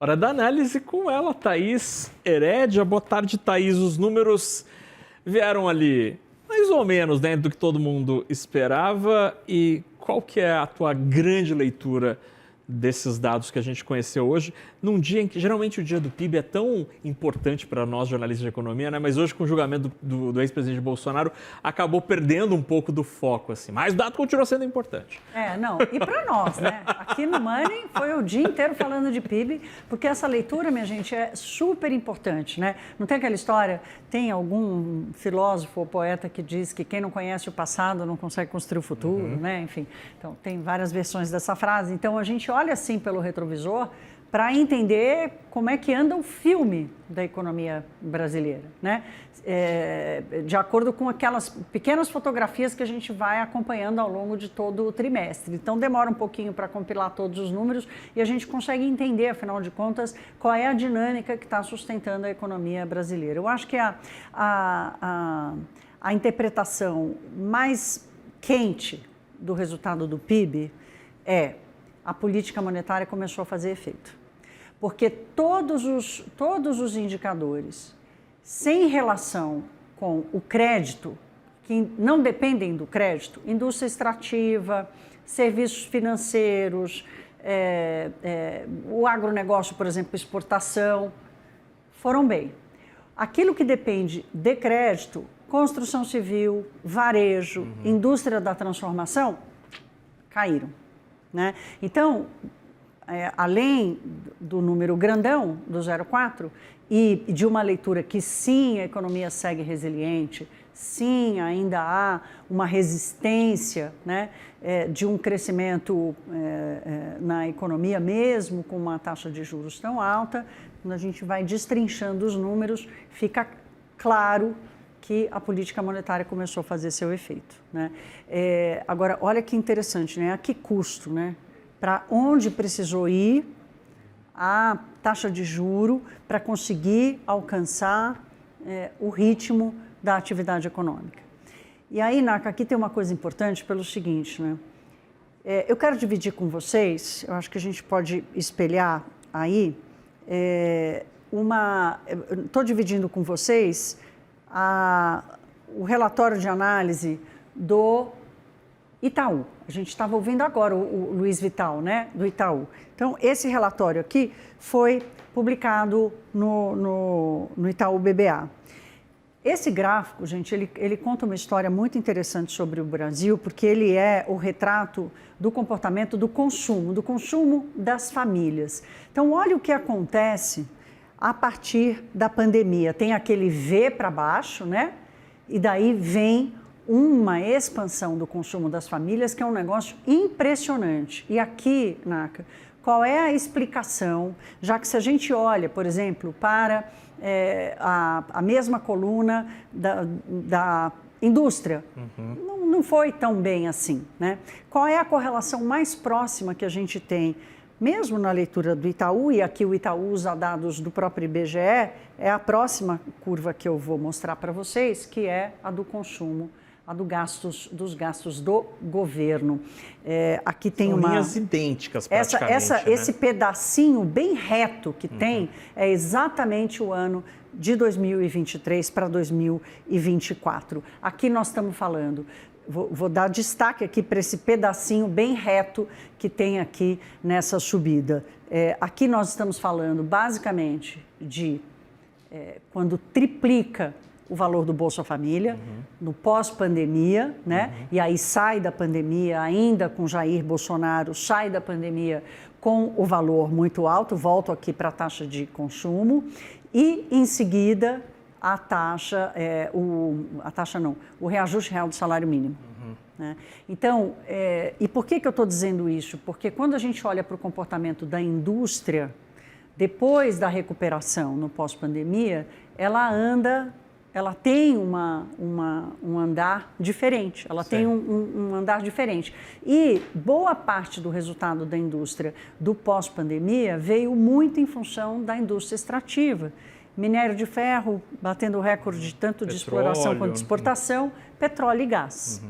Hora da análise com ela, Thaís Herédia. Boa tarde, Thaís. Os números vieram ali mais ou menos dentro do que todo mundo esperava. E qual que é a tua grande leitura desses dados que a gente conheceu hoje, num dia em que geralmente o dia do PIB é tão importante para nós jornalistas de economia, né? Mas hoje com o julgamento do ex-presidente Bolsonaro acabou perdendo um pouco do foco, assim. Mas o dado continua sendo importante. E para nós, né? Aqui no Money foi o dia inteiro falando de PIB, porque essa leitura, minha gente, é super importante, né? Não tem aquela história, tem algum filósofo ou poeta que diz que quem não conhece o passado não consegue construir o futuro, né? Enfim, então tem várias versões dessa frase. Então a gente olha assim pelo retrovisor para entender como é que anda o filme da economia brasileira, né? De acordo com aquelas pequenas fotografias que a gente vai acompanhando ao longo de todo o trimestre. Então demora um pouquinho para compilar todos os números e a gente consegue entender, afinal de contas, qual é a dinâmica que está sustentando a economia brasileira. Eu acho que a interpretação mais quente do resultado do PIB é: a política monetária começou a fazer efeito. Porque todos os indicadores sem relação com o crédito, que não dependem do crédito, indústria extrativa, serviços financeiros, o agronegócio, por exemplo, exportação, foram bem. Aquilo que depende de crédito, construção civil, varejo, indústria da transformação, caíram, né? Então, além do número grandão, do 0,4, e de uma leitura que sim, a economia segue resiliente, sim, ainda há uma resistência, né, de um crescimento na economia, mesmo com uma taxa de juros tão alta. Quando a gente vai destrinchando os números, fica claro que a política monetária começou a fazer seu efeito, né? Agora, olha que interessante, né? A que custo, né? Para onde precisou ir a taxa de juro para conseguir alcançar o ritmo da atividade econômica. E aí, Naka, aqui tem uma coisa importante pelo seguinte, né? Eu quero dividir com vocês, eu acho que a gente pode espelhar aí, estou dividindo com vocês o relatório de análise do Itaú. A gente estava ouvindo agora o Luiz Vital, né, do Itaú. Então, esse relatório aqui foi publicado no Itaú BBA. Esse gráfico, gente, ele conta uma história muito interessante sobre o Brasil, porque ele é o retrato do comportamento do consumo das famílias. Então, olha o que acontece a partir da pandemia. Tem aquele V para baixo, né? E daí vem uma expansão do consumo das famílias, que é um negócio impressionante. E aqui, Naka, qual é a explicação? Já que se a gente olha, por exemplo, para a mesma coluna da indústria, não foi tão bem assim, né? Qual é a correlação mais próxima que a gente tem, mesmo na leitura do Itaú, e aqui o Itaú usa dados do próprio IBGE, é a próxima curva que eu vou mostrar para vocês, que é a do consumo, a dos gastos do governo. Aqui tem São linhas idênticas praticamente, né? Esse pedacinho bem reto que tem é exatamente o ano de 2023 para 2024. Aqui nós estamos falando, vou dar destaque aqui para esse pedacinho bem reto que tem aqui nessa subida. Aqui nós estamos falando basicamente de quando triplica o valor do Bolsa Família, no pós-pandemia, né? E aí sai da pandemia, ainda com Jair Bolsonaro, sai da pandemia com o valor muito alto, volto aqui para a taxa de consumo, e em seguida a taxa, o reajuste real do salário mínimo. Né? Então, e por que eu estou dizendo isso? Porque quando a gente olha para o comportamento da indústria, depois da recuperação no pós-pandemia, ela tem um andar diferente, tem um andar diferente. E boa parte do resultado da indústria do pós-pandemia veio muito em função da indústria extrativa. Minério de ferro batendo recorde tanto de exploração quanto de exportação, petróleo e gás.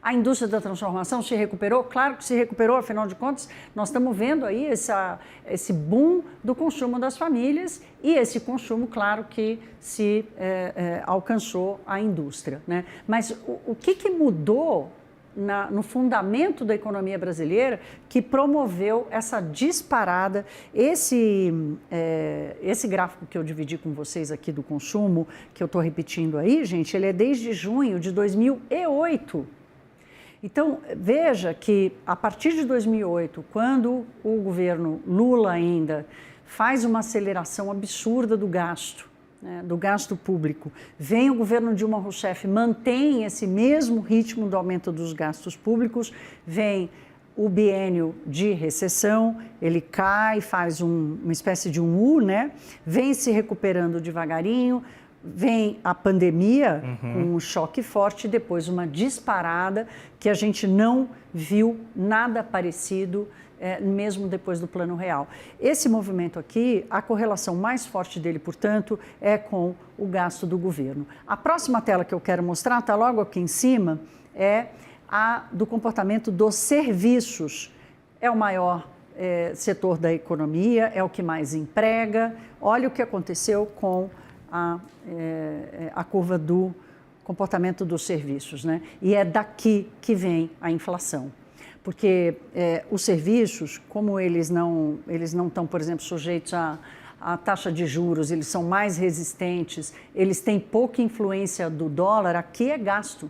A indústria da transformação se recuperou? Claro que se recuperou, afinal de contas, nós estamos vendo aí esse boom do consumo das famílias e esse consumo, claro, que se alcançou a indústria, né? Mas o que mudou no fundamento da economia brasileira que promoveu essa disparada? Esse gráfico que eu dividi com vocês aqui do consumo, que eu estou repetindo aí, gente, ele é desde junho de 2008. Então, veja que a partir de 2008, quando o governo Lula ainda faz uma aceleração absurda do gasto, né, do gasto público, vem o governo Dilma Rousseff, mantém esse mesmo ritmo do aumento dos gastos públicos, vem o biênio de recessão, ele cai, faz uma espécie de um U, né? Vem se recuperando devagarinho, vem a pandemia com um choque forte e depois uma disparada que a gente não viu nada parecido mesmo depois do Plano Real. Esse movimento aqui, a correlação mais forte dele, portanto, é com o gasto do governo. A próxima tela que eu quero mostrar, está logo aqui em cima, é a do comportamento dos serviços. É o maior setor da economia, é o que mais emprega. Olha o que aconteceu com a curva do comportamento dos serviços, né? E é daqui que vem a inflação. Porque os serviços, como eles não estão, por exemplo, sujeitos à taxa de juros, eles são mais resistentes, eles têm pouca influência do dólar, aqui é gasto.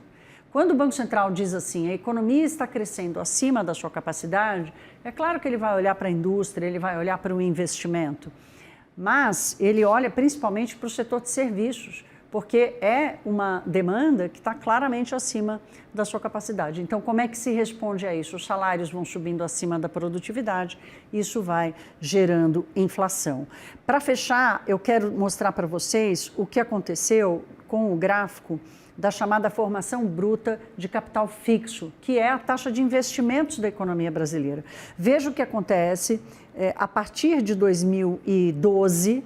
Quando o Banco Central diz assim, a economia está crescendo acima da sua capacidade, é claro que ele vai olhar para a indústria, ele vai olhar para o investimento, mas ele olha principalmente para o setor de serviços, porque é uma demanda que está claramente acima da sua capacidade. Então, como é que se responde a isso? Os salários vão subindo acima da produtividade, isso vai gerando inflação. Para fechar, eu quero mostrar para vocês o que aconteceu com o gráfico da chamada formação bruta de capital fixo, que é a taxa de investimentos da economia brasileira. Veja o que acontece a partir de 2012,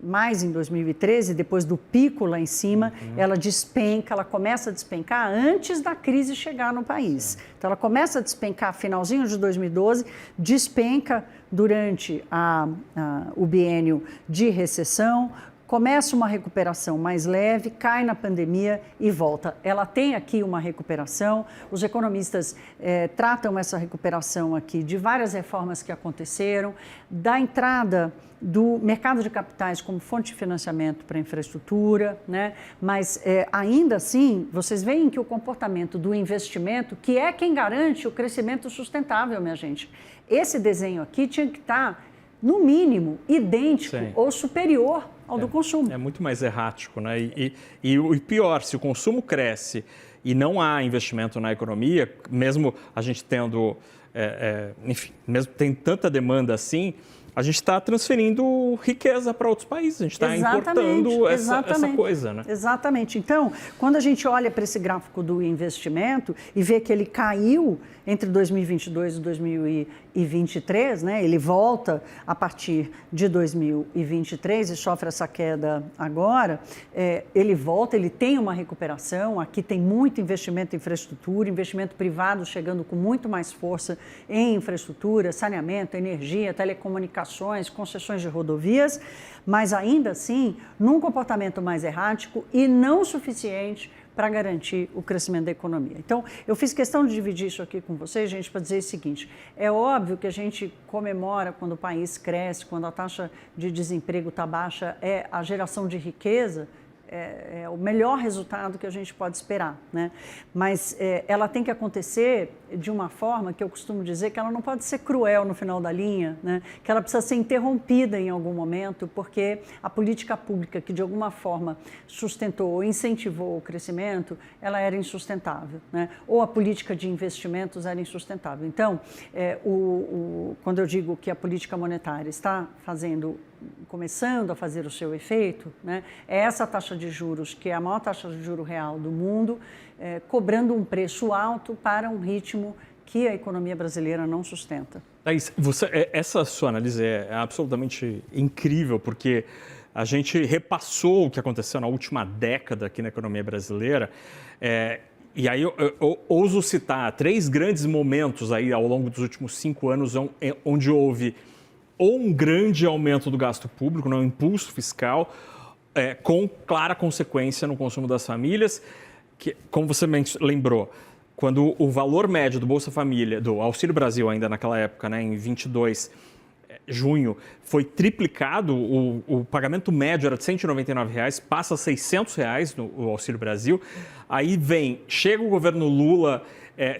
mais em 2013, depois do pico lá em cima, ela despenca, ela começa a despencar antes da crise chegar no país. Então, ela começa a despencar finalzinho de 2012, despenca durante o biênio de recessão, começa uma recuperação mais leve, cai na pandemia e volta. Ela tem aqui uma recuperação, os economistas tratam essa recuperação aqui de várias reformas que aconteceram, da entrada do mercado de capitais como fonte de financiamento para infraestrutura, né? Mas ainda assim, vocês veem que o comportamento do investimento, que é quem garante o crescimento sustentável, minha gente, esse desenho aqui tinha que estar, no mínimo, idêntico ou superior ao do consumo. É muito mais errático, né? E o pior, se o consumo cresce e não há investimento na economia, mesmo a gente tendo, enfim, mesmo tem tanta demanda assim, a gente está transferindo riqueza para outros países, a gente está importando essa coisa, né? Exatamente. Então, quando a gente olha para esse gráfico do investimento e vê que ele caiu entre 2022 e 2023, né? Ele volta a partir de 2023 e sofre essa queda agora, ele volta, ele tem uma recuperação, aqui tem muito investimento em infraestrutura, investimento privado chegando com muito mais força em infraestrutura, saneamento, energia, telecomunicações, concessões de rodovias, mas ainda assim, num comportamento mais errático e não suficiente para garantir o crescimento da economia. Então, eu fiz questão de dividir isso aqui com vocês, gente, para dizer o seguinte, é óbvio que a gente comemora quando o país cresce, quando a taxa de desemprego está baixa, é a geração de riqueza, é o melhor resultado que a gente pode esperar, né? Mas ela tem que acontecer de uma forma que eu costumo dizer que ela não pode ser cruel no final da linha, né? Que ela precisa ser interrompida em algum momento, porque a política pública que de alguma forma sustentou ou incentivou o crescimento, ela era insustentável, né? Ou a política de investimentos era insustentável. Então, quando eu digo que a política monetária está começando a fazer o seu efeito, né? É essa taxa de juros, que é a maior taxa de juros real do mundo, cobrando um preço alto para um ritmo que a economia brasileira não sustenta. Thaís, essa sua análise é absolutamente incrível, porque a gente repassou o que aconteceu na última década aqui na economia brasileira E aí eu ouso citar 3 grandes momentos aí ao longo dos últimos 5 anos onde houve ou um grande aumento do gasto público, um impulso fiscal, com clara consequência no consumo das famílias, que, como você lembrou, quando o valor médio do Bolsa Família, do Auxílio Brasil ainda naquela época, né, em 22 junho, foi triplicado, o pagamento médio era de R$ 199, passa a R$ 600 no Auxílio Brasil. Aí chega o governo Lula,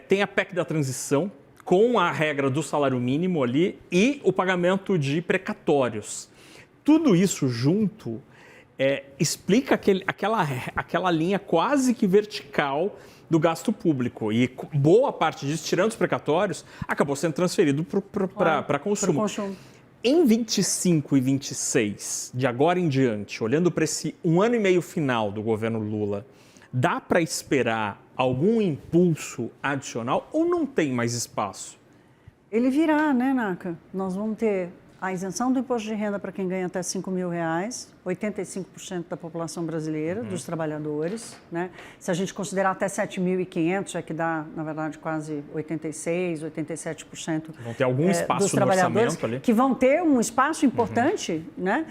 tem a PEC da transição, com a regra do salário mínimo ali e o pagamento de precatórios. Tudo isso junto explica aquela linha quase que vertical do gasto público. E boa parte disso, tirando os precatórios, acabou sendo transferido para consumo. Em 25 e 26, de agora em diante, olhando para esse 1 ano e meio final do governo Lula, dá para esperar algum impulso adicional ou não tem mais espaço? Ele virá, né, Naka? Nós vamos ter a isenção do imposto de renda para quem ganha até R$ 5.000, 85% da população brasileira, dos trabalhadores, né? Se a gente considerar até 7.500, que dá, na verdade, quase 86%, 87% vão ter algum espaço dos trabalhadores ali, que vão ter um espaço importante, né,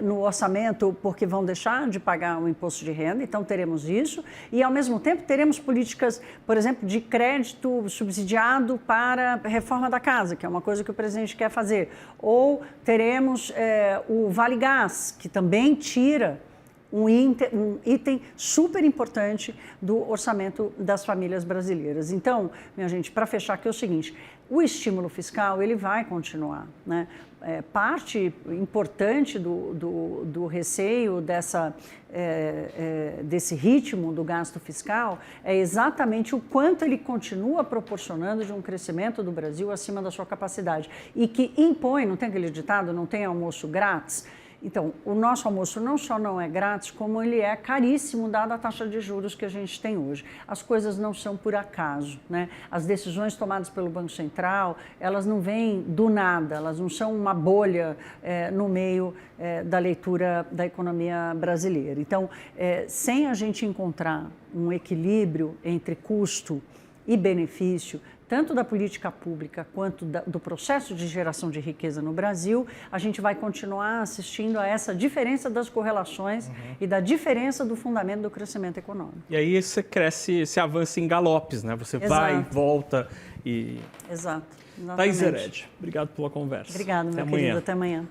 no orçamento, porque vão deixar de pagar o imposto de renda, então teremos isso, e ao mesmo tempo teremos políticas, por exemplo, de crédito subsidiado para a reforma da casa, que é uma coisa que o presidente quer fazer, ou teremos o Vale Gás, que também tira um item super importante do orçamento das famílias brasileiras. Então, minha gente, para fechar aqui é o seguinte, o estímulo fiscal ele vai continuar, né? Parte importante do receio desse ritmo do gasto fiscal é exatamente o quanto ele continua proporcionando de um crescimento do Brasil acima da sua capacidade e que impõe, não tem aquele ditado, não tem almoço grátis? Então, o nosso almoço não só não é grátis, como ele é caríssimo, dada a taxa de juros que a gente tem hoje. As coisas não são por acaso, né? As decisões tomadas pelo Banco Central, elas não vêm do nada, elas não são uma bolha no meio da leitura da economia brasileira. Então, sem a gente encontrar um equilíbrio entre custo e benefício, tanto da política pública quanto do processo de geração de riqueza no Brasil, a gente vai continuar assistindo a essa diferença das correlações e da diferença do fundamento do crescimento econômico. E aí você cresce, você avança em galopes, né? Você vai, volta e... Exato. Thaís Heredia, obrigado pela conversa. Obrigado, meu querido. Até amanhã.